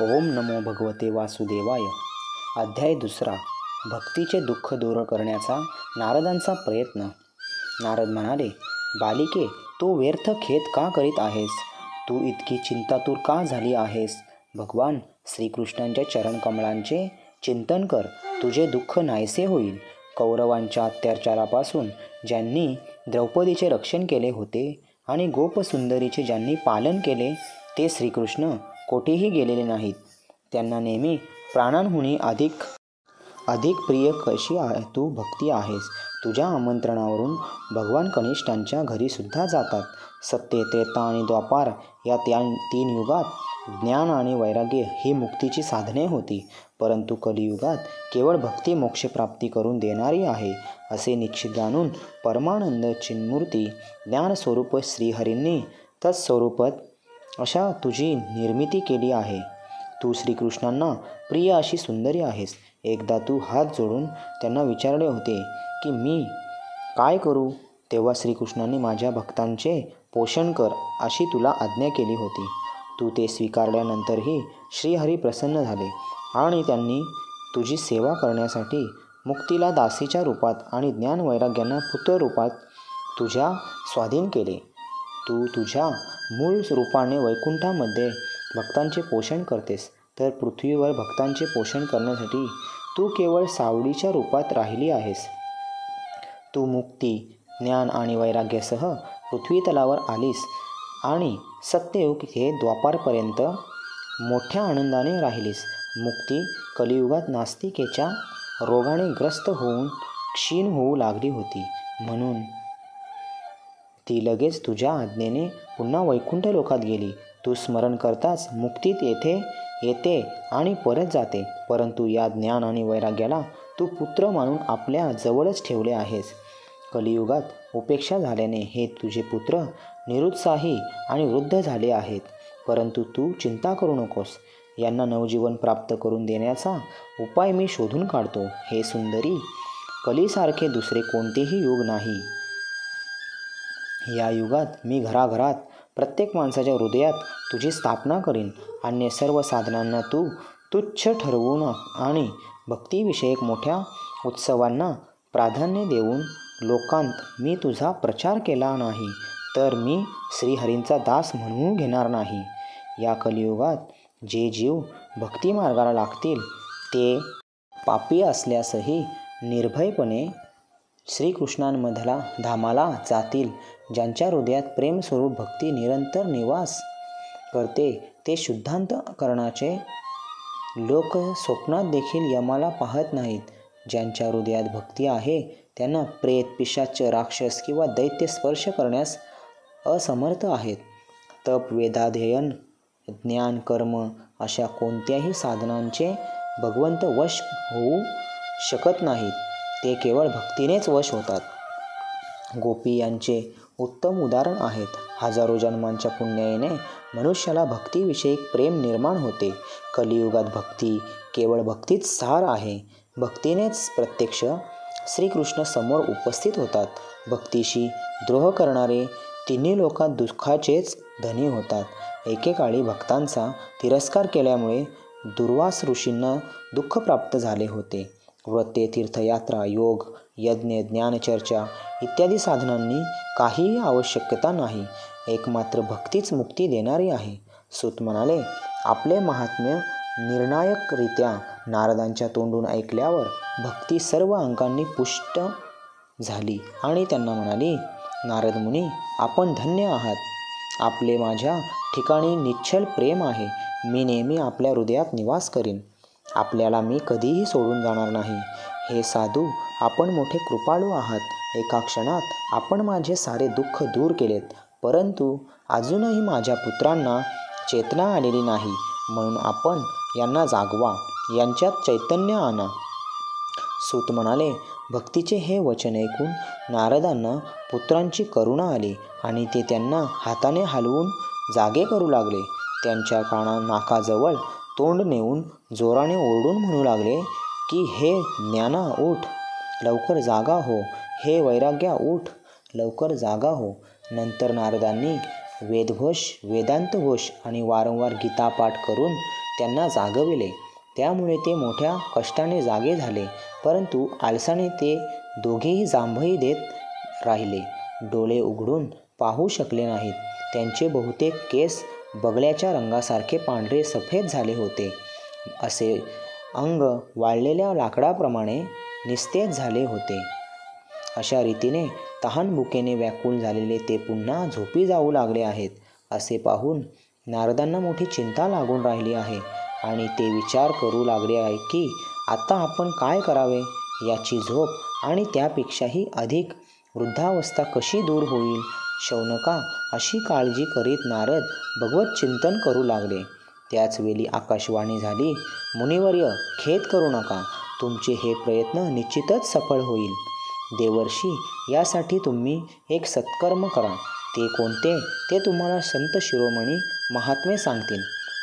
ओम नमो भगवते वासुदेवाय. अध्याय 2. भक्तीचे दुःख दूर करण्याचा नारदांचा प्रयत्न. नारद म्हणाले, बालिके, तू व्यर्थ खेद का करीत आहेस? तू इतकी चिंतातूर का झाली आहेस? भगवान श्रीकृष्णांच्या चरणकमळांचे चिंतन कर, तुझे दुःख नाहीसे होईल. कौरवांच्या अत्याचारापासून ज्यांनी द्रौपदीचे रक्षण केले होते आणि गोपसुंदरीचे ज्यांनी पालन केले, ते श्रीकृष्ण कोठेही गेलेले नाहीत. त्यांना नेहमी प्राणांहूनही अधिक प्रिय कशी तू भक्ती आहेस. तुझ्या आमंत्रणावरून भगवान कनिष्ठांच्या घरीसुद्धा जातात. सत्य, त्रेता आणि द्वापार या 3 युगात ज्ञान आणि वैराग्य ही मुक्तीची साधने होती, परंतु कलियुगात केवळ भक्ती मोक्षप्राप्ती करून देणारी आहे असे निश्चित जाणून परमानंद चिन्मूर्ती ज्ञानस्वरूप श्रीहरींनी तत्स्वरूपात अशा तुझी निर्मिती केली आहे. तू श्रीकृष्णांना प्रिय अशी सुंदरी आहेस. एकदा तू हात जोडून त्यांना विचारले होते की मी काय करू, तेव्हा श्रीकृष्णांनी माझ्या भक्तांचे पोषण कर अशी तुला आज्ञा केली होती. तू ते स्वीकारल्यानंतरही श्रीहरी प्रसन्न झाले आणि त्यांनी तुझी सेवा करण्यासाठी मुक्तीला दासीच्या रूपात आणि ज्ञानवैराग्यांना पुत्ररूपात तुझ्या स्वाधीन केले. तू तुझ्या मूळ रूपाने वैकुंठामध्ये भक्तांचे पोषण करतेस, तर पृथ्वीवर भक्तांचे पोषण करण्यासाठी तू केवळ सावलीच्या रूपात राहिली आहेस. तू मुक्ती, ज्ञान आणि वैराग्यासह पृथ्वी तलावर आलीस आणि सत्ययुग हे द्वापारपर्यंत मोठ्या आनंदाने राहिलीस. मुक्ती कलियुगात नास्तिकेच्या रोगाने ग्रस्त होऊन क्षीण होऊ लागली होती, म्हणून ती लगेच तुझ्या आज्ञेने पुन्हा वैकुंठ लोकात गेली. तू स्मरण करताच मुक्तीत येते आणि परत जाते, परंतु या ज्ञान आणि वैराग्याला तू पुत्र मानून आपल्या जवळच ठेवले आहेस. कलियुगात उपेक्षा झाल्याने हे तुझे पुत्र निरुत्साही आणि वृद्ध झाले आहेत. परंतु तू चिंता करू नकोस, यांना नवजीवन प्राप्त करून देण्याचा उपाय मी शोधून काढतो. हे सुंदरी, कलीसारखे दुसरे कोणतेही युग नाही. या युगात मी घराघरात प्रत्येक माणसाच्या हृदयात तुझी स्थापना करीन. अन्य सर्व साधनांना तू तुच्छ ठरवून आणि भक्तिविषयक मोठ्या उत्सवांना प्राधान्य देऊन लोकांत मी तुझा प्रचार केला नाही, तर मी श्रीहरींचा दास म्हणून घेणार नाही. या कलियुगात जे जीव भक्तिमार्गाला लागतील ते पापी असल्यासही निर्भयपणे श्रीकृष्णांमधला धामाला जातील. ज्यांच्या हृदयात प्रेमस्वरूप भक्ती निरंतर निवास करते, ते शुद्धांतकरणाचे लोक स्वप्नात देखील यमाला पाहत नाहीत. ज्यांच्या हृदयात भक्ती आहे त्यांना प्रेत, पिशाच, राक्षस किंवा दैत्य स्पर्श करण्यास असमर्थ आहेत. तप, वेदाध्ययन, ज्ञान, कर्म अशा कोणत्याही साधनांचे भगवंत वश होऊ शकत नाहीत. ते केवळ भक्तीनेच वश होतात. गोपी यांचे उत्तम उदाहरण आहेत. हजारो जन्मांच्या पुण्याईने मनुष्याला भक्तीविषयक प्रेम निर्माण होते. कलियुगात भक्ती केवळ भक्तीच सार आहे. भक्तीनेच प्रत्यक्ष श्रीकृष्ण समोर उपस्थित होतात. भक्तीशी द्रोह करणारे तिन्ही लोकात दुःखाचेच धनी होतात. एकेकाळी भक्तांचा तिरस्कार केल्यामुळे दुर्वास ऋषींना दुःख प्राप्त झाले होते. व्रते, तीर्थयात्रा, योग, यज्ञ, ज्ञानचर्चा इत्यादी साधनांनी काहीही आवश्यकता नाही. एकमात्र भक्तीच मुक्ती देणारी आहे. सूत म्हणाले, आपले महात्म्य निर्णायकरित्या नारदांच्या तोंडून ऐकल्यावर भक्ती सर्व अंगांनी पुष्ट झाली आणि त्यांना म्हणाली, नारद मुनी, आपण धन्य आहात. आपले माझ्या ठिकाणी निश्चल प्रेम आहे. मी नेहमी आपल्या हृदयात निवास करीन. आपल्याला मी कधीही सोडून जाणार नाही. हे साधू, आपण मोठे कृपाळू आहात. एका क्षणात आपण माझे सारे दुःख दूर केलेत, परंतु अजूनही माझ्या पुत्रांना चेतना आलेली नाही, म्हणून आपण यांना जागवा, यांच्यात चैतन्य आणा. सूत म्हणाले, भक्तीचे हे वचन ऐकून नारदांना पुत्रांची करुणा आली आणि ते त्यांना हाताने हलवून जागे करू लागले. त्यांच्या नाकाजवळ तोंड नेऊन जोराने ओरडून म्हणू लागले की हे ज्ञाना उठ, लवकर जागा हो. हे वैराग्या उठ, लवकर जागा हो. नंतर नारदांनी वेदघोष, वेदांत घोष आणि वारंवार गीतापाठ करून त्यांना जागविले. त्यामुळे ते मोठ्या कष्टाने जागे झाले, परंतु आलसाने ते दोघेही जांभई देत राहिले. डोळे उघडून पाहू शकले नाहीत. त्यांचे बहुतेक केस बगळ्याच्या रंगासारखे पांढरे सफेद झाले होते. असे अंग वाळलेल्या लाकडाप्रमाणे निस्तेज झाले होते. अशा रीतीने तहानभुकेने व्याकुळ झालेले ते पुन्हा झोपी जाऊ लागले आहेत असे पाहून नारदांना मोठी चिंता लागून राहिली आहे आणि ते विचार करू लागले आहे की आता आपण काय करावे. याची झोप आणि त्यापेक्षाही अधिक वृद्धावस्था कशी दूर होईल. शौनका अशी काळजी करीत नारद भगवत चिंतन करू लागले. त्याचवेळी आकाशवाणी झाली, मुनिवर्य, खेद करू नका. तुमचे हे प्रयत्न निश्चितच सफळ होईल. देवर्षी, यासाठी तुम्ही एक सत्कर्म करा. ते कोणते ते तुम्हाला संत शिरोमणी महात्मे सांगतील.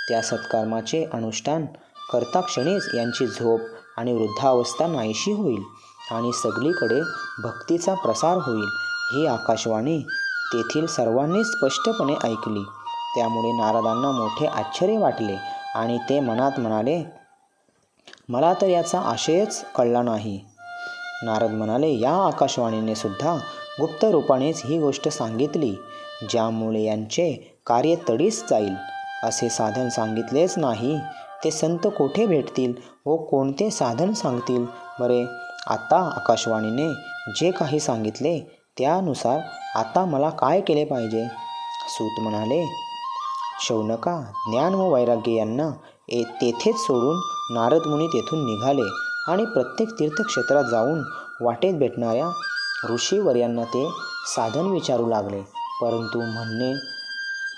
त्या सत्कर्माचे अनुष्ठान करता क्षणीच यांची झोप आणि वृद्धावस्था नाहीशी होईल आणि सगळीकडे भक्तीचा प्रसार होईल. ही आकाशवाणी तेथील सर्वांनी स्पष्टपणे ऐकली. त्यामुळे नारदांना मोठे आश्चर्य वाटले आणि ते मनात म्हणाले, मला तर याचा आशयच कळला नाही. नारद म्हणाले, या आकाशवाणीने सुद्धा गुप्त रूपानेच ही गोष्ट सांगितली, ज्यामुळे यांचे कार्य तडीस जाईल. असे साधन सांगितलेच नाही. ते संत कोठे भेटतील व कोणते साधन सांगतील बरे. आता आकाशवाणीने जे काही सांगितले त्यानुसार आता मला काय केले पाहिजे. सूत म्हणाले, शौनका, ज्ञान व वैराग्य यांना तेथेच सोडून नारद मुनी तेथून निघाले आणि प्रत्येक तीर्थक्षेत्रात जाऊन वाटेत भेटणाऱ्या ऋषीवर्यांना ते साधन विचारू लागले.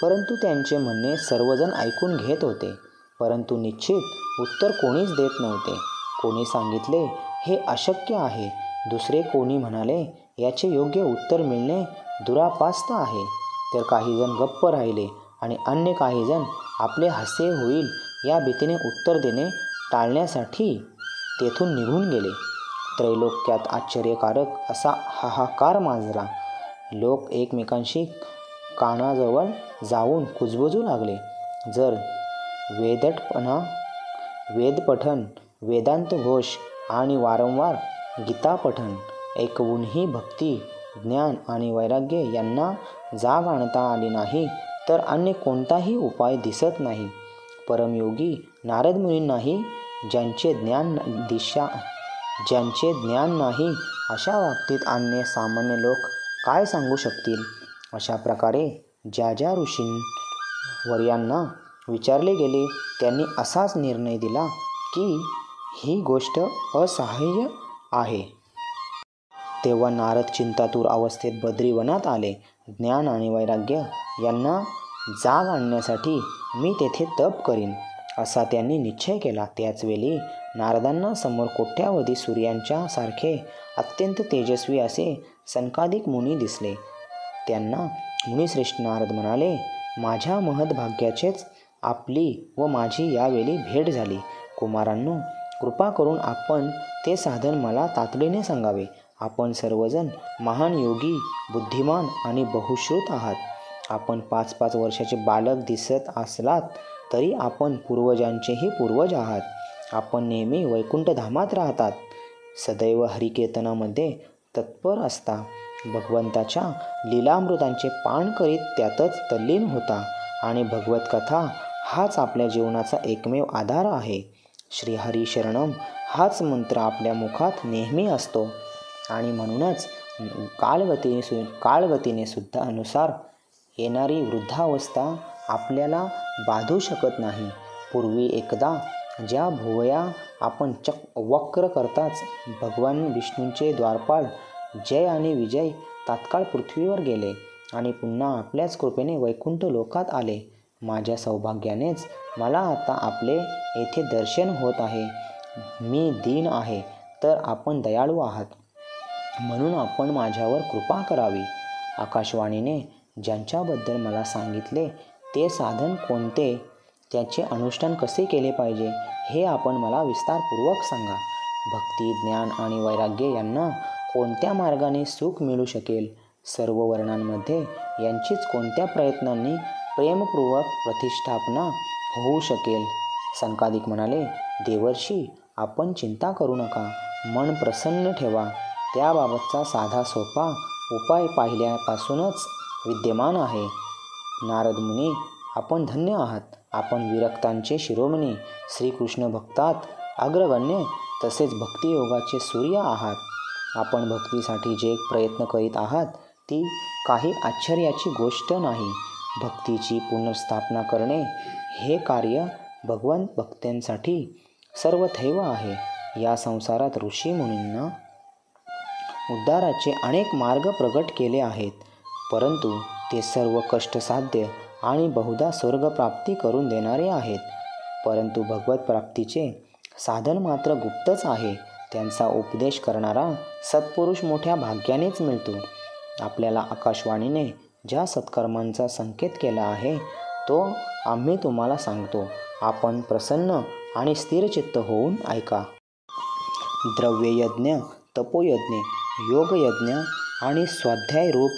परंतु त्यांचे म्हणणे सर्वजण ऐकून घेत होते, परंतु निश्चित उत्तर कोणीच देत नव्हते. कोणी सांगितले, हे अशक्य आहे. दुसरे कोणी म्हणाले, याचे योग्य उत्तर मिळणे दुरापास्त आहे. तर काही जण गप्प राहिले आणि अन्य काही जण आपले हास्य होईल या भीतीने उत्तर देणे टाळण्यासाठी तेथून निघून गेले. त्रैलोक्यात आश्चर्यकारक असा हाहाकार माजला. लोक एकमेकांशी कानाजवळ जाऊन कुजबुजू लागले. जर वेदपठन, वेदांत घोष आणि वारंवार गीतापठन ऐकवूनही भक्ती, ज्ञान आणि वैराग्य यांना जाग आणता आली नाही, तर अन्य कोणताही उपाय दिसत नाही. परमयोगी नारद मुनींनाही ज्यांचे ज्ञान नाही अशा बाबतीत अन्य सामान्य लोक काय सांगू शकतील. अशा प्रकारे ज्या ज्या ऋषींवर्यांना विचारले गेले त्यांनी असाच निर्णय दिला की ही गोष्ट असह्य आहे. तेव्हा नारद चिंतातूर अवस्थेत बद्रीवनात आले. ज्ञान आणि वैराग्य यांना जाग आणण्यासाठी मी तेथे तप करीन असा त्यांनी निश्चय केला. त्याचवेळी नारदांना समोर कोट्यावधी सूर्यांच्या सारखे अत्यंत तेजस्वी असे सनकादिक मुनी दिसले. त्यांना मुनिश्रेष्ठ नारद म्हणाले, माझ्या महद्भाग्याचेच आपली व माझी यावेळी भेट झाली. कुमारांनो, कृपा करून आपण ते साधन मला तातडीने सांगावे. आपण सर्वजण महान योगी, बुद्धिमान आणि बहुश्रुत आहात. आपण 5-5 वर्षाचे बालक दिसत असलात तरी आपण पूर्वजांचेही पूर्वज आहात. आपण नेहमी वैकुंठधामात राहतात. सदैव हरिकीर्तनामध्ये तत्पर असता. भगवंताच्या लीलामृतांचे पान करीत त्यातच तल्लीन होता आणि भगवत कथा हाच आपल्या जीवनाचा एकमेव आधार आहे. श्रीहरी शरणम हाच मंत्र आपल्या मुखात नेहमी असतो आणि म्हणूनच कालगतीने सुद्धा अनुसार येणारी वृद्धावस्था आपल्याला बाधू शकत नाही. पूर्वी एकदा ज्या भुवया आपण वक्र करताच भगवान विष्णूंचे द्वारपाल जय आणि विजय तात्काळ पृथ्वीवर गेले आणि पुन्हा आपल्याच कृपेने वैकुंठ लोकात आले. माझ्या सौभाग्यानेच मला आता आपले येथे दर्शन होत आहे. मी दीन आहे तर आपण दयाळू आहात, म्हणून आपण माझ्यावर कृपा करावी. आकाशवाणीने ज्यांच्याबद्दल मला सांगितले ते साधन कोणते, त्याचे अनुष्ठान कसे केले पाहिजे हे आपण मला विस्तारपूर्वक सांगा. भक्ती, ज्ञान आणि वैराग्य यांना कोणत्या मार्गाने सुख मिळू शकेल. सर्व वर्णांमध्ये यांचीच कोणत्या प्रयत्नांनी प्रेमपूर्वक प्रतिष्ठापना होऊ शकेल. सनकादिक म्हणाले, देवर्षी आपण चिंता करू नका, मन प्रसन्न ठेवा. त्याबाबतचा साधा सोपा उपाय पाहिल्यापासूनच विद्यमान आहे. नारद मुनी, आपण धन्य आहात. आपण विरक्तांचे शिरोमणी, श्रीकृष्ण भक्तात अग्रगण्य, तसेच भक्तियोगाचे सूर्य आहात. आपण भक्तीसाठी जे प्रयत्न करीत आहात ती काही आश्चर्याची गोष्ट नाही. भक्तीची पुनर्स्थापना करणे हे कार्य भगवंत भक्तांसाठी सर्वथैव आहे. या संसारात ऋषी मुनींना उद्धाराचे अनेक मार्ग प्रगट केले आहेत, परंतु ते सर्व कष्टसाध्य आणि बहुधा स्वर्गप्राप्ती करून देणारे आहेत. परंतु भगवत प्राप्तीचे साधन मात्र गुप्तच आहे. त्यांचा उपदेश करणारा सत्पुरुष मोठ्या भाग्यानेच मिळतो. आपल्याला आकाशवाणीने ज्या सत्कर्मांचा संकेत केला आहे तो आम्ही तुम्हाला सांगतो. आपण प्रसन्न आणि स्थिरचित्त होऊन ऐका. द्रव्ययज्ञ, तपोयज्ञ, योगयज्ञ आणि स्वाध्यायरूप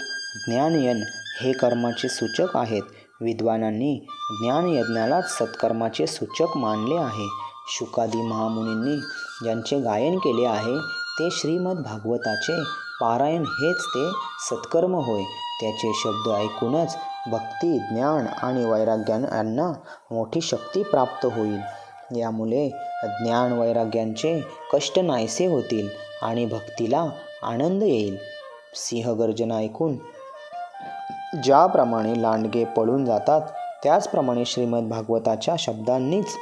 ज्ञानयज्ञ हे कर्माचे सूचक आहेत. विद्वानांनी ज्ञानयज्ञालाच सत्कर्माचे सूचक मानले आहे. शुकादी महामुनींनी ज्यांचे गायन केले आहे ते श्रीमद भागवताचे पारायण हेच ते सत्कर्म होय. त्याचे शब्द ऐकूनच भक्ती, ज्ञान आणि वैराग्यांना मोठी शक्ती प्राप्त होईल. यामुळे ज्ञान वैराग्यांचे कष्ट नाहीसे होतील आणि भक्तीला आनंद येईल. सिंहगर्जना ऐकून ज्याप्रमाणे लांडगे पळून जातात, त्याचप्रमाणे श्रीमद भागवताच्या शब्दांनीच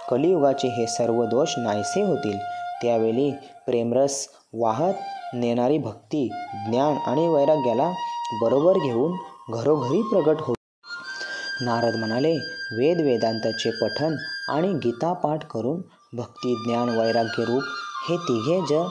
कलियुगाचे हे सर्व दोष नाहीसे होतील. त्यावेळी प्रेमरस वाहत नेणारी भक्ती, ज्ञान आणि वैराग्याला बरोबर घेऊन घरोघरी प्रगट होईल. नारद म्हणाले, वेद वेदांताचे पठन आणि गीता पाठ करून भक्ती, ज्ञान, वैराग्य रूप हे तिघे जर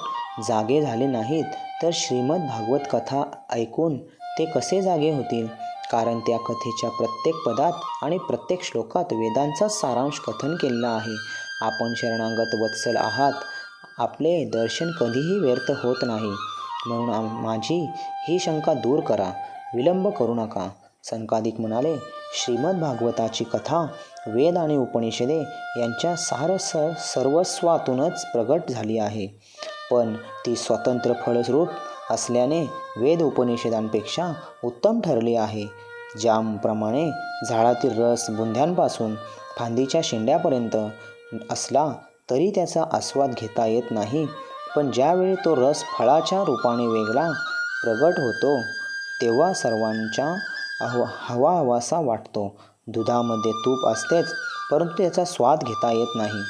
जागे झाले नाहीत तर श्रीमद भागवत कथा ऐकून ते कसे जागे होतील? कारण त्या कथेच्या प्रत्येक पदात आणि प्रत्येक श्लोकात वेदांचाच सारांश कथन केलेला आहे. आपण शरणागत वत्सल आहात. आपले दर्शन कधीही व्यर्थ होत नाही, म्हणून माझी ही शंका दूर करा, विलंब करू नका. सनकादिक म्हणाले, श्रीमद भागवताची कथा वेद आणि उपनिषदे यांच्या सर्वस्वातूनच प्रगट झाली आहे, पण ती स्वतंत्र फळरूप असल्याने वेद उपनिषदांपेक्षा उत्तम ठरली आहे. ज्याप्रमाणे झाडातील रस बुंध्यांपासून फांदीच्या शेंड्यापर्यंत असला तरी त्याचा आस्वाद घेता येत नाही, पण ज्यावेळी तो रस फळाच्या रूपाने वेगळा प्रगट होतो तेव्हा सर्वांच्या हवाहवासा वाटतो. दुधामध्ये तूप असतेच, परंतु त्याचा स्वाद घेता येत नाही.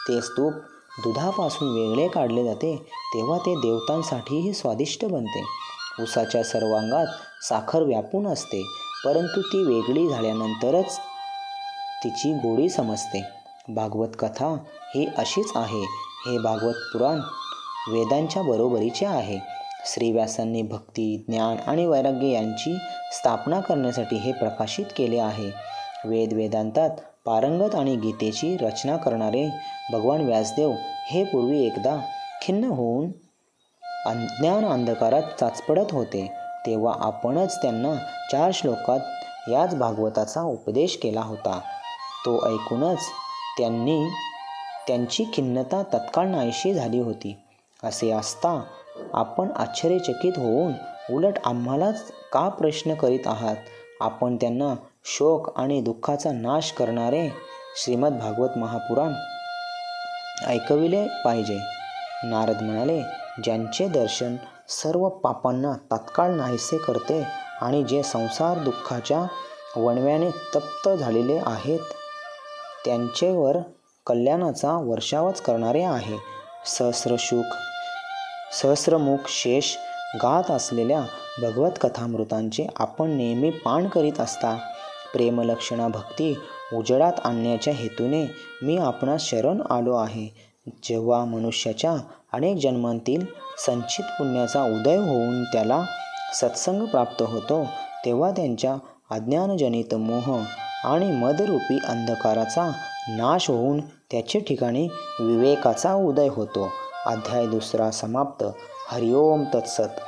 तेच तूप दुधापासून वेगळे काढले जाते तेव्हा ते देवतांसाठीही स्वादिष्ट बनते. उसाच्या सर्वांगात साखर व्यापून असते, परंतु ती वेगळी झाल्यानंतरच तिची गोडी समजते. भागवत कथा ही अशीच आहे. हे भागवत पुराण वेदांच्या बरोबरीचे आहे. श्रीव्यासांनी भक्ती, ज्ञान आणि वैराग्य यांची स्थापना करण्यासाठी हे प्रकाशित केले आहे. वेद वेदांतात पारंगत आणि गीतेची रचना करणारे भगवान व्यासदेव हे पूर्वी एकदा खिन्न होऊन अज्ञान अंधकारात चाचपडत होते, तेव्हा आपणच त्यांना 4 श्लोकात याच भागवताचा उपदेश केला होता. तो ऐकूनच त्यांची खिन्नता तत्काळ नाहीशी झाली होती. असे असता आपण आश्चर्यचकित होऊन उलट आम्हालाच का प्रश्न करीत आहात? आपण त्यांना शोक आणि दुःखाचा नाश करणारे श्रीमद भागवत महापुराण ऐकविले पाहिजे. नारद म्हणाले, ज्यांचे दर्शन सर्व पापांना तात्काळ नाहीसे करते आणि जे संसार दुःखाच्या वणव्याने तप्त झालेले आहेत त्यांचेवर कल्याणाचा वर्षावच करणारे आहे. सहस्रमुख शेष गात असलेल्या भगवत कथामृतांचे आपण नेहमी पान करीत असता. प्रेमलक्षणा भक्ती उजेडात आणण्याच्या हेतूने मी आपणास शरण आलो आहे. जेव्हा मनुष्याच्या अनेक जन्मांतील संचित पुण्याचा उदय होऊन त्याला सत्संग प्राप्त होतो, तेव्हा त्यांच्या अज्ञानजनित मोह आणि मदरूपी अंधकाराचा नाश होऊन त्याचे ठिकाणी विवेकाचा उदय होतो. अध्याय 2 समाप्त. हरिओम तत्सत.